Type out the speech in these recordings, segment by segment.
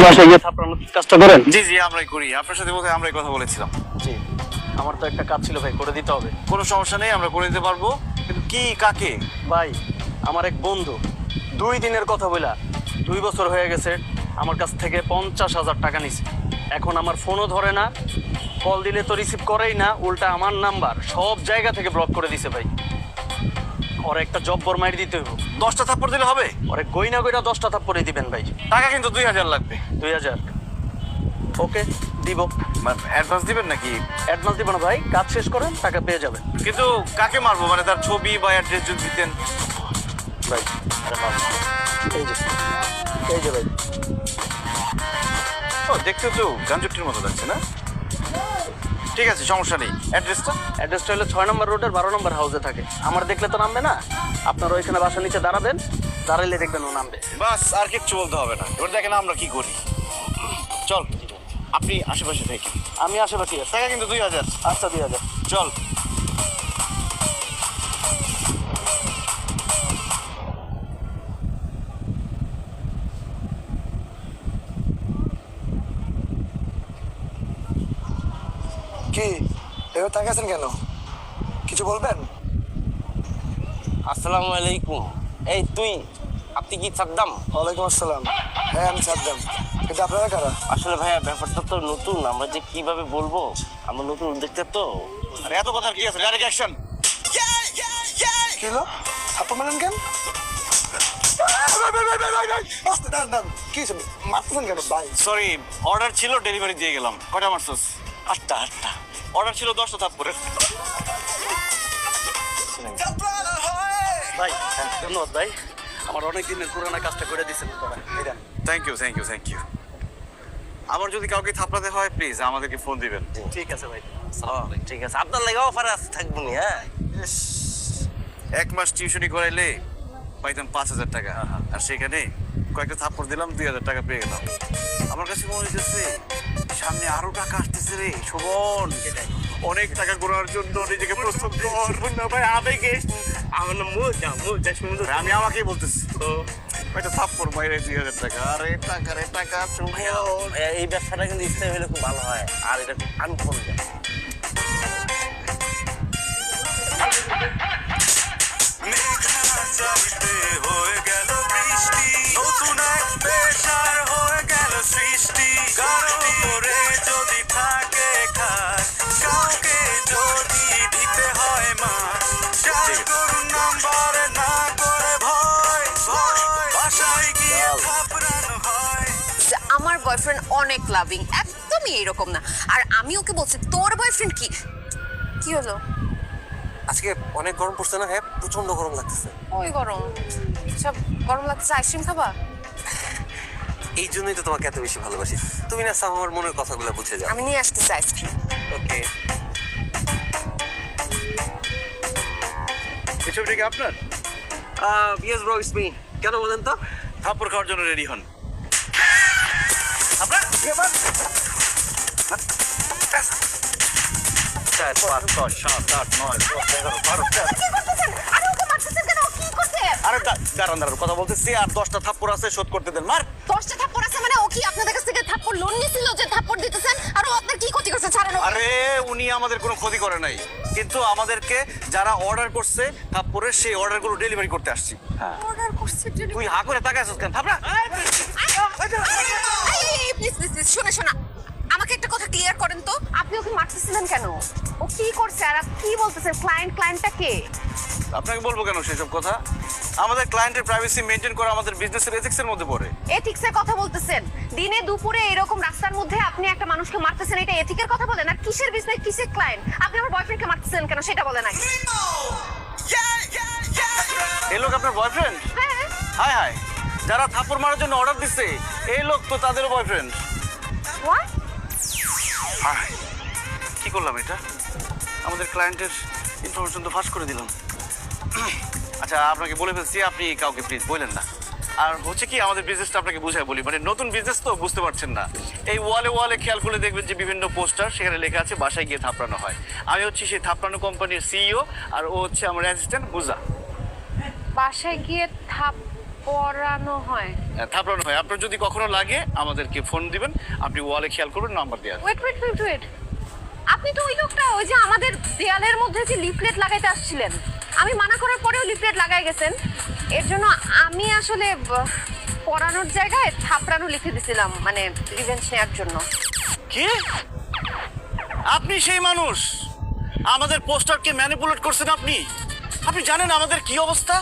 বাসায় গিয়ে থাপড়ানোর কাজটা করেন? জি জি আমরাই করি, আপনার সাথে বোধহয় আমরাই কথা বলেছিলাম। জি, আমার তো একটা কাজ ছিল ভাই, করে দিতে হবে। কোনো সমস্যা নেই, আমরা করে দিতে পারবো, কিন্তু কি কাকে? ভাই, আমার এক বন্ধু 2 দিনের কথা বলা 2 বছর হয়ে গেছে আমার কাছ থেকে 50,000 টাকা নিছে। এখন আমার ফোনও ধরে না, কল দিলে তো রিসিভ করেই না, উল্টা আমার নাম্বার সব জায়গা থেকে ব্লক করে দিছে ভাই। ওর একটা জব্বর মাইর দিতে হইব। 10টা থাপ্পড় দিলে হবে? ওরে গইনা গইনা 10টা থাপ্পড়ে দিবেন ভাই। টাকা কিন্তু 2000 লাগবে। 2000? ওকে, দিব। অ্যাডভান্স দিবেন নাকি? অ্যাডভান্স দিব না ভাই, কাজ শেষ করেন, টাকা পেয়ে যাবেন। কিন্তু কাকে মারবো, মানে তার ছবি বা অ্যাড্রেস যদি দিতেন। ভাই আরে বাবা, এই যে ভাই। ও দেখতে তো গাঞ্জুটির মতো লাগছে না? ঠিক আছে, সমস্যা নেই। অ্যাড্রেসটা হলো 6 নম্বর রোডের 12 নম্বর হাউসে থাকে। আমার দেখলে তো নামবে না, আপনারা ওইখানে বাসার নিচে দাঁড়াবেন, দাঁড়াইলে দেখবেন ও নামবে। বাস, আর কিচ্ছু বলতে হবে না। এবার দেখেন আমরা কি করি। চল, আপনি আশেপাশে থেকে। আমি আশেপাশে আছি। টাকা কিন্তু 2000। আচ্ছা 2000। চল। কি এবার তাকাছেন কেন? কিছু বলবেন? আসসালামু আলাইকুম। এই আপনি কি সাদ্দাম? ওয়ালাইকুম আসসালাম। হ্যাঁ আমি সাদ্দাম, কিন্তু আপনারা কারা? আসলে ভাইয়া ব্যাপারটা তো নতুন, আমরা যে কিভাবে বলবো, আমরা নতুন উদ্যোক্তা তো। আরে এত কথা কি আছে? Direct action. কি হলো? থাপ্পড় মারলেন কেন? আস্তে, দাঁড়ান। কি হয়েছে? মারতেছেন কেন ভাই? সরি, অর্ডার ছিল, ডেলিভারি দিয়ে গেলাম। কয়টা মারছস? 8টা। অর্ডার ছিল 10টা থাপ্পড়ের। ভাই ধন্যবাদ ভাই, আমার অনেক দিনের পুরানা কাজটা করে দিয়েছেন আপনারা। এই দেন। Thank you. আবার যদি কাউকে থাপড়াতে হয় প্লিজ আমাদেরকে ফোন দিবেন। ঠিক আছে ভাই। ঠিক আছে, আপনার লাগে অফার আছে, থাকবো নি। হ্যাঁ, 1 মাস টিউশনি করাইলে পাইতাম 5000 টাকা, আর সেখানে কয়েকটা থাপ্পড় দিলাম, 2000 টাকা পেয়ে গেলাম। আমার কাছে মনে হচ্ছে সামনে আরো টাকা আসতেছে রে শোভন। অনেক টাকা করার জন্য নিজেকে প্রস্তুত কর। না ভাই, আবেগে আমার মোজা সুন্দর। আমি আমাকেই বলতেছি কয়েকটা থাপ্পড় মাইরে 2000 টাকা। আরে টাকা ভাইয়া, এই ব্যবসাটা কিন্তু ইসলাম হলে খুব ভালো হয়, আর এটা আনকমন যায়। হয়ে গেল বৃষ্টি, নতুন এক পেশার হয়ে গেল সৃষ্টি। কারো করে যদি থাকে খাস, কাউকে যদি দিতে হয় মাস, যার করুন নাম্বারে না করে ভয়, বাসায় গিয়ে থাপড়ানো হয়। যে আমার বয়ফ্রেন্ড অনেক লাভিং, একদমই এরকম না। আর আমি ওকে বলছি তোর বয়ফ্রেন্ড কি হলো? আজকে অনেক গরম পড়ছে না? হ্যাঁ, প্রচন্ড গরম লাগতেছে। ওই গরম, সব গরম লাগছে, আইসক্রিম খাবা? এই জন্যই তো তোমাকে এত বেশি ভালোবাসি। তুমি না আমার মনের কথাগুলো বুঝে যাও। আমি নিয়ে আসতেছি আইসক্রিম। ওকে। এসবটা কি আপনার? Yes bro, it's me. কেন বলেন তো? থাপ্পড় খাওয়ার জন্য রেডি হন। আপনার 4 5 6 7 8 9 10 11 12 আরে ওকে মারতেছেন কেন? ও কি করছে? আরে দাঁড়ান কথা বলতেছি, আর 10টা থাপ্পড় আছে, শোধ করতে দেন। মার। 10টা থাপ্পড় আছে মানে ও কি আপনাদের কাছ থেকে থাপ্পড় লোন নিছিল যে থাপ্পড় দিতেছেন? আর ও আপনার কি ক্ষতি করছে? ছাড়েন ওকে। আরে উনি আমাদের কোনো ক্ষতি করে নাই, কিন্তু আমাদেরকে যারা অর্ডার করছে থাপ্পড়ের, সেই অর্ডারগুলো ডেলিভারি করতে আসছি। অর্ডার করছে তুই হা করে তাকায় আছিস কেন? থাপড়া। প্লিজ শোনা, আমাকে একটা কথা ক্লিয়ার করেন তো, আপনি ওকে মারতেছিলেন কেন? ও কি করছে? আর আপনি কি বলতেছেন? ক্লায়েন্টটা কে? আপনাকে বলবো কেন সেসব কথা? আমাদের ক্লায়েন্টের প্রাইভেসি মেইনটেইন করা আমাদের বিজনেসের এথিক্সের মধ্যে পড়ে। এথিক্সের কথা বলতেছেন? দিনে দুপুরে এরকম রাস্তার মধ্যে আপনি একটা মানুষকে মারতেছেন, এটা এথিকের কথা বলেন? আর কিসের বিজনেস, কিসের ক্লায়েন্ট? আপনি আমার বয়ফ্রেন্ডকে মারতেছিলেন কেন সেটা বলেন আগে। এই লোক আপনার বয়ফ্রেন্ড? হ্যাঁ। হায়, যারা থাপ্পড় মারার জন্য অর্ডার দিচ্ছে এই লোক তো তাদেরও বয়ফ্রেন্ড। হোয়াট? কি করলাম এটা? আমাদের ক্লায়েন্টের ইনফরমেশন তো ফাঁস করে দিলাম। আচ্ছা, আপনাকে বলে ফেলছি, আপনি কাউকে প্লিজ বললেন না। আর হচ্ছে কি, আমাদের বিজনেসটা আপনাকে বুঝাই বলি, মানে নতুন বিজনেস তো বুঝতে পারছেন না। এই ওয়ালে খেয়াল করে দেখবেন যে বিভিন্ন পোস্টার, সেখানে লেখা আছে বাসায় গিয়ে থাপড়ানো হয়। আমি হচ্ছি সেই থাপড়ানো কোম্পানির সিইও, আর ও হচ্ছে আমার অ্যাসিস্ট্যান্ট বুজা। বাসায় গিয়ে পড়ানো হয়? থাপড়ানো হয়। আপনার যদি কখনো লাগে আমাদেরকে ফোন দিবেন, আপনি ওয়ালে খেয়াল করবেন, নাম্বার দেওয়া আছে। ওয়েট, আপনি তো ওই লোকটা, ওই যে আমাদের দেয়ালের মধ্যে যে লিফলেট লাগাইতে আসছিলেন, আমি মানা করার পরেও লিফলেট লাগাই গেছেন। এর জন্য আমি আসলে পড়ানোর জায়গায় থাপড়ানো লিখে দিছিলাম, মানে রিভেঞ্জ নেওয়ার জন্য। কি আপনি সেই মানুষ আমাদের পোস্টারকে ম্যানিপুলেট করছেন? আপনি আপনি জানেন আমাদের কি অবস্থা,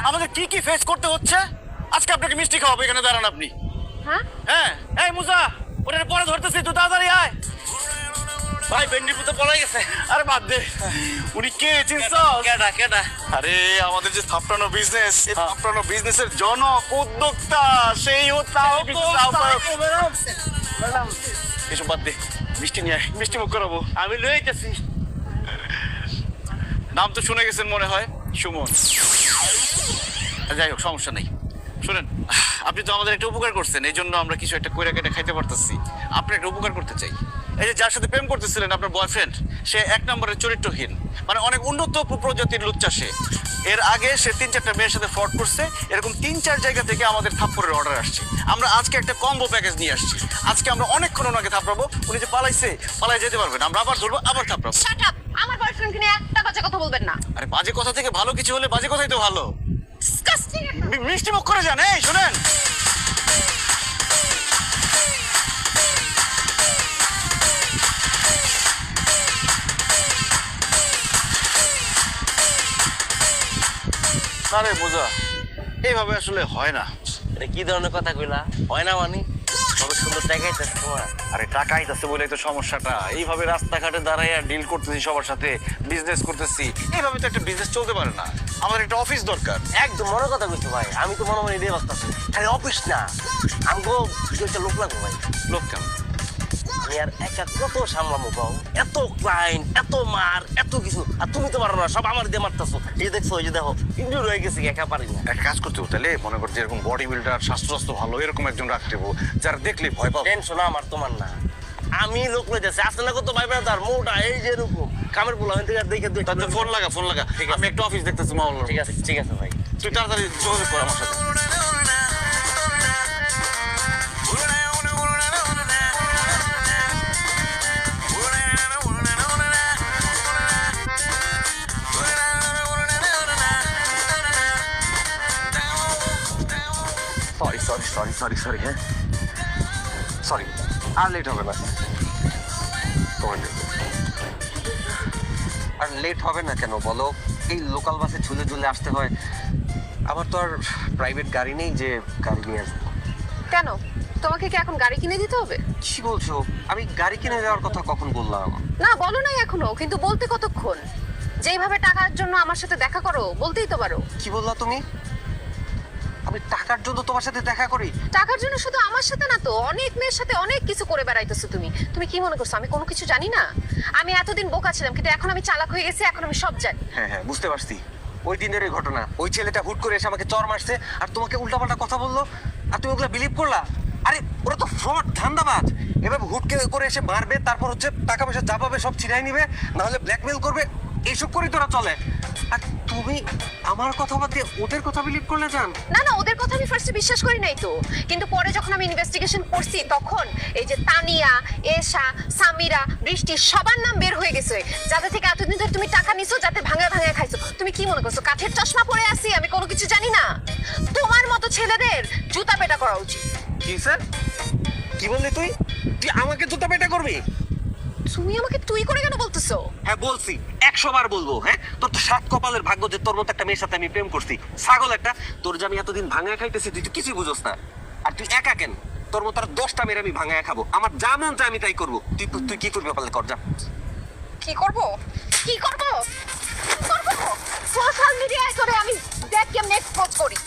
আমাদের কি কি ফেস করতে হচ্ছে? আজকে আপনাকে মিষ্টি খাওয়াবো, এখানে দাঁড়ান আপনি। হ্যাঁ হ্যাঁ, এই মুজা, ওটার পরে ধরতেছি, তুই তাড়াতাড়ি আয়। ভাই বেন্ডিপু তো পড়ে গেছে। আরে বাদ দে, উনি কে চিনছ? কেডা? আরে আমাদের যে থাপড়ানো বিজনেস, এই থাপড়ানো বিজনেসের জনক উদ্যোক্তা, সেই এসব বাদ দে, মিষ্টি নিয়ে আয়, মিষ্টি মুখ করাবো। আমি লয়ে যাচ্ছি। নাম তো শুনে গেছেন মনে হয়, সুমন। যাই হোক, সমস্যা নেই। শুনেন, আপনি তো আমাদের একটা উপকার করছেন, এই জন্য আমরা কিছু একটা কইরা কেটে খাইতে পারতেছি। আপনার একটা উপকার করতে চাই। এই যে যার সাথে প্রেম করতেছিলেন আপনার বয়ফ্রেন্ড, সে 1 নম্বরের চরিত্রহীন, মানে অনেক উন্নত প্রজাতির লুচ্চা সে। এর আগে সে 3-4টা মেয়ের সাথে ফ্রড করছে। এরকম 3-4 জায়গা থেকে আমাদের থাপ্পড়ের অর্ডার আসছে। আমরা আজকে একটা কম্বো প্যাকেজ নিয়ে আসছি। আজকে আমরা অনেকক্ষণ ওনাকে থাপড়াবো। উনি যে পালাই যেতে পারবেন, আমরা আবার ধরবো, আবার থাপড়াবো। Shut up! আমার বয়ফ্রেন্ডকে নিয়ে একটা বাজে কথা বলবেন না। আরে বাজে কথা থেকে ভালো কিছু হলে বাজে কথাই তো ভালো। ডিসকাস্টিং! মিষ্টি মুখ করে যান। এই শুনেন, আরে বোঝা, এইভাবে আসলে হয় না। এটা কি ধরনের কথা কইলা? হয় না মানে কত সুন্দর দেখাইতেছে তোমার। আরে টাকা আইতাছে বলেই তো সমস্যাটা। এইভাবে রাস্তাঘাটে দাঁড়াইয়া ডিল করতেছি, সবার সাথে বিজনেস করতেছি, এইভাবে তো একটা বিজনেস চলতে পারে না। আমার একটা অফিস দরকার। একদম মনে কথা কইছো ভাই, আমি তো মনে মনে দিয়ে বাঁচতেছি। খালি অফিস না, আমগো একটা লোক লাগবে ভাই। লোক কেন? আমি আর একা কত সামলামো পাও? এত ক্লায়েন্ট, এত মার, এত কিছু, আর তুমি তো পারো না, সব আমার দিয়ে মারতেছো। এই দেখছো, এই যে দেখো ইনজুর হয়ে গেছি, একা পারি না। একটা কাজ করতে হবে তাহলে, মনে করছি এরকম বডি বিল্ডার, স্বাস্থ্য ভালো এরকম একজন রাখতে হবে, যারা দেখলে ভয় পাবো। টেনশন আমার, তোমার না। আমি লোক লয়ে যাচ্ছি, আসলে না কত ভাই তার মোটা, এই যে এরকম কামের পোলা হইতে দেখে দুই। তাহলে ফোন লাগা। ঠিক আছে, আমি একটা অফিস দেখতেছি মহল্লার। ঠিক আছে ভাই, তুই তাড়াতাড়ি যোগাযোগ কর আমার সাথে। সরি হ্যাঁ, সরি। আর লেট হবে না। আর লেট হবে না কেন বলো? এই লোকাল বাসে ঝুলে ঝুলে আসতে হয়। আমার তো আর প্রাইভেট গাড়ি নেই যে গাড়ি নিয়ে আসবো। কেন? তোমাকে কি এখন গাড়ি কিনে দিতে হবে? কি বলছো? আমি গাড়ি কিনে দেওয়ার কথা কখন বললাম? না, বলো নাই এখনো, কিন্তু বলতে কতক্ষণ? যেইভাবে টাকার জন্য আমার সাথে দেখা করো, বলতেই তো পারো। কি বললা তুমি? আমি টাকার জন্য তোমার সাথে দেখা করি? টাকার জন্য শুধু আমার সাথে না তো, অনেক মেয়ের সাথে অনেক কিছু করে বেড়াইতেছো তুমি। তুমি কি মনে করছো আমি কোনো কিছু জানি না? আমি এতদিন বোকা ছিলাম, কিন্তু এখন আমি চালাক হয়ে গেছি, এখন আমি সব জানি। হ্যাঁ, বুঝতে পারছি। ওই দিনের এই ঘটনা, ওই ছেলেটা হুট করে এসে আমাকে চর মারছে আর তোমাকে উল্টাপাল্টা কথা বললো, আর তুমি ওগুলা বিলিভ করলা? আরে ওরা তো ফ্রড, ধান্দাবাজ। এভাবে হুট করে এসে মারবে, তারপর হচ্ছে টাকা পয়সা যা পাবে সব ছিনাই নিবে, না হলে ব্ল্যাকমেল করবে। এইসব করেই তোরা চলে। আর তুমি আমার কথা বাদ দিয়ে ওদের কথা বিলিভ করলে জান? না, ওদের কথা আমি ফার্স্টে বিশ্বাস করি নাই তো, কিন্তু পরে যখন আমি ইনভেস্টিগেশন করছি, তখন এই যে তানিয়া, এশা, সামিরা, বৃষ্টি, সবার নাম বের হয়ে গেছে, যাদের থেকে এতদিন ধরে তুমি টাকা নিছো, যাতে ভাঙা খাইছো। তুমি কি মনে করছো কাঠের চশমা পরে আসি আমি কোনো কিছু জানি না? তোমার মতো ছেলেদের জুতা পেটা করা উচিত। কি স্যার? কি বললি তুই? তুই আমাকে জুতা পেটা করবি? তুমি আমাকে তুই করে কেন বলতেছো? হ্যাঁ বলছি, 100 বার বলবো। হ্যাঁ, তোর তো 7 কপালের ভাগ্য যে তোর মতো একটা মেয়ের সাথে আমি প্রেম করছি। ছাগল একটা, তোর যে আমি এতদিন ভাঙায় খাইতেছি তুই তো কিছুই বুঝোস না। আর তুই একা কেন? তোর মতো আর 10টা মেয়ের আমি ভাঙায় খাবো। আমার যা মন চায় আমি তাই করবো। তুই কি করবি পারলে কর, যা। কি করব? সোশ্যাল মিডিয়ায় করে আমি দেখ কেমনে এক্সপোজ করি।